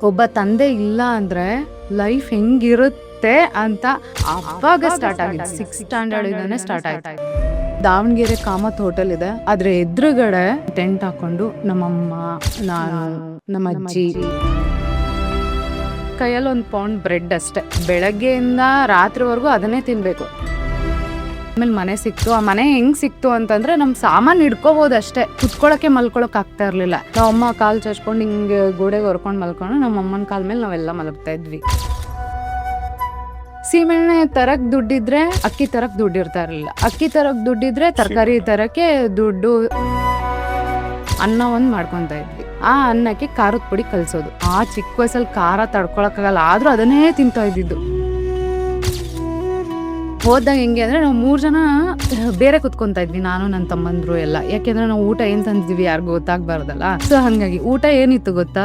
ಒಬ್ಬ ತಂದೆ ಇಲ್ಲ ಅಂದ್ರೆ ಲೈಫ್ ಹೆಂಗಿರುತ್ತೆ ಅಂತ ಅವಾಗ ಸ್ಟಾರ್ಟ್ ಆಗಿದೆ. 6th ಸ್ಟ್ಯಾಂಡರ್ಡ್ ಇಂದಾನೆ ಸ್ಟಾರ್ಟ್ ಆಯ್ತು. ದಾವಣಗೆರೆ ಕಾಮತ್ ಹೋಟೆಲ್ ಇದೆ, ಅದ್ರ ಎದುರುಗಡೆ ಟೆಂಟ್ ಹಾಕೊಂಡು ನಮ್ಮಮ್ಮ, ನಾನು, ನಮ್ಮ ಅಜ್ಜಿ ಕೈಯಲ್ಲಿ 1 ಪೌಂಡ್ ಬ್ರೆಡ್ ಅಷ್ಟೇ. ಬೆಳಗ್ಗೆಯಿಂದ ರಾತ್ರಿವರೆಗೂ ಅದನ್ನೇ ತಿನ್ಬೇಕು. ಆಮೇಲೆ ಮನೆ ಸಿಕ್ತು. ಆ ಮನೆ ಹೆಂಗ್ ಸಿಕ್ತು ಅಂತಂದ್ರೆ ನಮ್ ಸಾಮಾನ್ ಹಿಡ್ಕೋಬಹುದು ಅಷ್ಟೇ, ಕುತ್ಕೊಳಕ್ಕೆ ಮಲ್ಕೊಳಕ್ ಆಗ್ತಾ ಇರ್ಲಿಲ್ಲ. ನಾವಮ್ಮ ಕಾಲ್ ಚಚ್ಕೊಂಡು ಹಿಂಗೆ ಗೋಡೆಗೆ ಹೊರ್ಕೊಂಡ್ ಮಲ್ಕೊಂಡು ನಮ್ಮ ಅಮ್ಮನ ಕಾಲ್ ಮೇಲೆ ನಾವೆಲ್ಲ ಮಲಗ್ತಾ ಇದ್ವಿ. ಸೀಮೆಣ್ಣೆ ತರಕ್ ದುಡ್ಡಿದ್ರೆ ಅಕ್ಕಿ ತರಕ್ ದುಡ್ಡು ಇರ್ತಾ ಇರ್ಲಿಲ್ಲ. ಅಕ್ಕಿ ತರಕ್ ದುಡ್ಡಿದ್ರೆ ತರಕಾರಿ ತರಕ್ಕೆ ದುಡ್ಡು. ಅನ್ನ ಒಂದ್ ಮಾಡ್ಕೊಂತ ಇದ್ವಿ. ಆ ಅನ್ನಕ್ಕೆ ಖಾರದ ಪುಡಿ ಕಲ್ಸೋದು. ಆ ಚಿಕ್ಕ ವಯಸ್ಸಲ್ಲಿ ಖಾರ ತಡ್ಕೊಳಕ್ಕಾಗಲ್ಲ, ಆದ್ರೂ ಅದನ್ನೇ ತಿಂತಾ ಇದ್ದಿದ್ದು. ಹೋದಾಗ ಹೆಂಗೆ ಅಂದ್ರೆ ನಾವು 3 ಜನ ಬೇರೆ ಕುತ್ಕೊಂತ ಇದ್ವಿ, ನಾನು ನನ್ನ ತಮ್ಮಂದ್ರು ಎಲ್ಲ. ಯಾಕೆಂದ್ರೆ ನಾವು ಊಟ ಏನ್ ತಂದಿದ್ವಿ ಯಾರಿಗೂ ಗೊತ್ತಾಗ್ಬಾರ್ದಲ್ಲ. ಸೊ ಹಂಗಾಗಿ ಊಟ ಏನಿತ್ತು ಗೊತ್ತಾ,